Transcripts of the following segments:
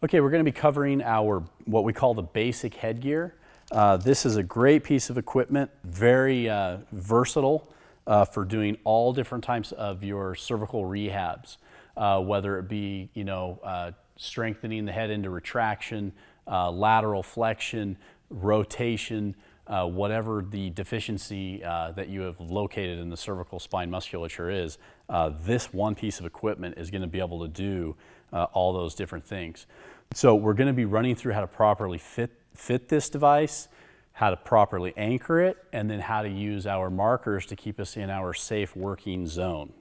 Okay, we're going to be covering what we call the basic headgear. This is a great piece of equipment, very versatile for doing all different types of your cervical rehabs, whether it be strengthening the head into retraction, lateral flexion, rotation, whatever the deficiency that you have located in the cervical spine musculature is. This one piece of equipment is going to be able to do all those different things. So we're going to be running through how to properly fit this device, how to properly anchor it, and then how to use our markers to keep us in our safe working zone.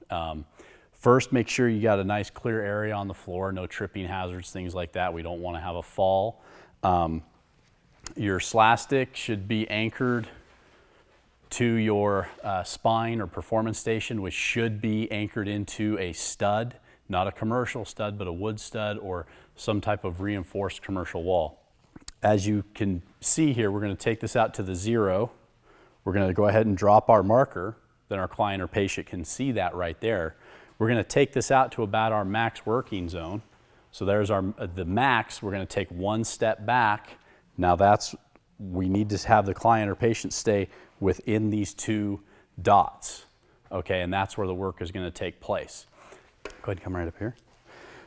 First, make sure you got a nice clear area on the floor, no tripping hazards, things like that. We don't want to have a fall. Your SLASTIC should be anchored to your spine or performance station, which should be anchored into a stud, not a commercial stud, but a wood stud or some type of reinforced commercial wall. As you can see here, we're going to take this out to the 0. We're going to go ahead and drop our marker. Then our client or patient can see that right there. We're going to take this out to about our max working zone. So there's the max. We're going to take one step back. Now we need to have the client or patient stay within these 2 dots. Okay, and that's where the work is going to take place. Go ahead and come right up here.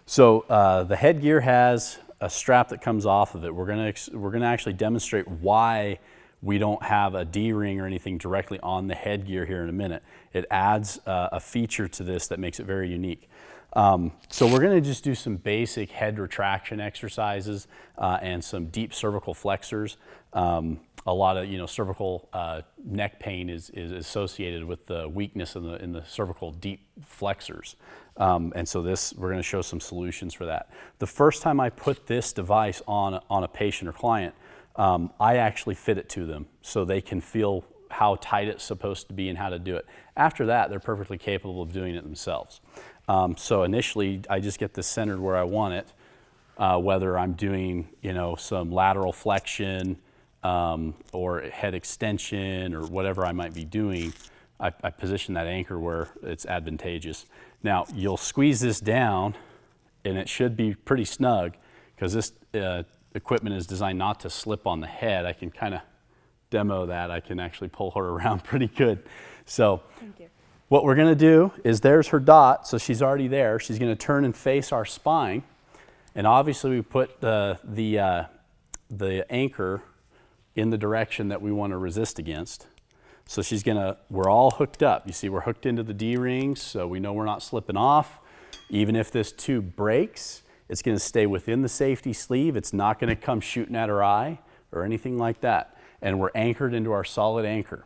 So the headgear has a strap that comes off of it. We're going to actually demonstrate why we don't have a D-ring or anything directly on the headgear here in a minute. It adds a feature to this that makes it very unique. So we're going to just do some basic head retraction exercises and some deep cervical flexors. A lot of cervical neck pain is associated with the weakness in the cervical deep flexors. And so we're going to show some solutions for that. The first time I put this device on a patient or client, I actually fit it to them so they can feel how tight it's supposed to be and how to do it. After that, they're perfectly capable of doing it themselves. So initially, I just get this centered where I want it, whether I'm doing some lateral flexion or head extension or whatever I might be doing. I position that anchor where it's advantageous. Now you'll squeeze this down and it should be pretty snug because this equipment is designed not to slip on the head. I can kind of demo that. I can actually pull her around pretty good. So thank you. What we're going to do is there's her dot, so she's already there. She's going to turn and face our spine, and obviously we put the anchor in the direction that we want to resist against. So we're all hooked up. You see we're hooked into the D-rings, so we know we're not slipping off. Even if this tube breaks, it's going to stay within the safety sleeve. It's not going to come shooting at her eye or anything like that. And we're anchored into our solid anchor.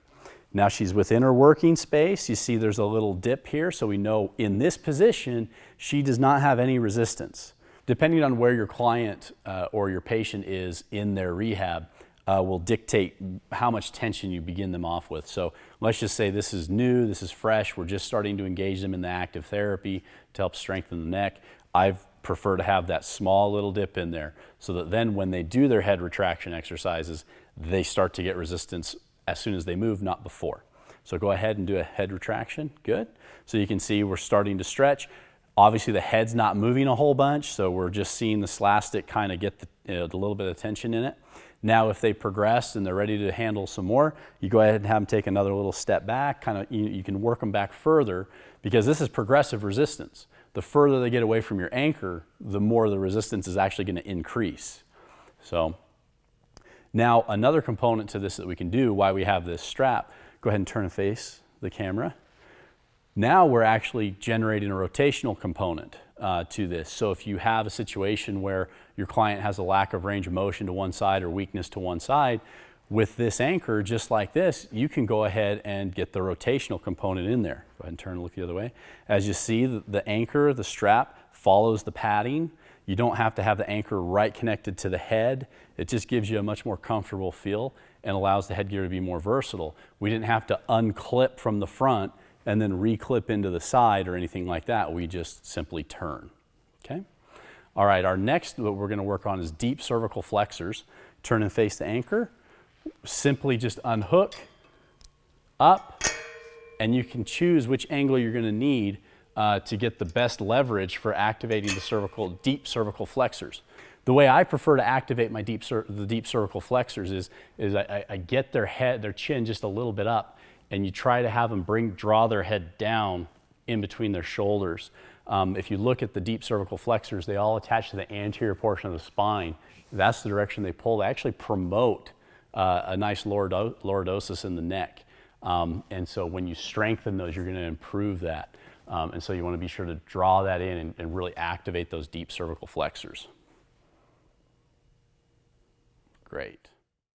Now she's within her working space. You see there's a little dip here, so we know in this position, she does not have any resistance. Depending on where your client or your patient is in their rehab, will dictate how much tension you begin them off with. So let's just say this is new, this is fresh, we're just starting to engage them in the active therapy to help strengthen the neck. I prefer to have that small little dip in there so that then when they do their head retraction exercises, they start to get resistance as soon as they move, not before. So go ahead and do a head retraction, good. So you can see we're starting to stretch. Obviously the head's not moving a whole bunch, so we're just seeing the SLASTIC kind of get the little bit of tension in it. Now if they progress and they're ready to handle some more, you go ahead and have them take another little step back, you can work them back further because this is progressive resistance. The further they get away from your anchor, the more the resistance is actually going to increase. So now another component to this that we can do, why we have this strap, go ahead and turn and face the camera. Now we're actually generating a rotational component to this. So if you have a situation where your client has a lack of range of motion to one side or weakness to one side, with this anchor, just like this, you can go ahead and get the rotational component in there. Go ahead and turn and look the other way. As you see, the anchor, the strap, follows the padding. You don't have to have the anchor right connected to the head. It just gives you a much more comfortable feel and allows the headgear to be more versatile. We didn't have to unclip from the front and then reclip into the side or anything like that. We just simply turn, okay? All right, our next, what we're gonna work on is deep cervical flexors. Turn and face the anchor. Simply just unhook, up, and you can choose which angle you're gonna need to get the best leverage for activating the deep cervical flexors. The way I prefer to activate my the deep cervical flexors is I get their chin just a little bit up, and you try to have them draw their head down in between their shoulders. If you look at the deep cervical flexors, they all attach to the anterior portion of the spine. That's the direction they pull. They actually promote a nice lordosis in the neck. And so when you strengthen those, you're going to improve that. And so you want to be sure to draw that in and really activate those deep cervical flexors. Great.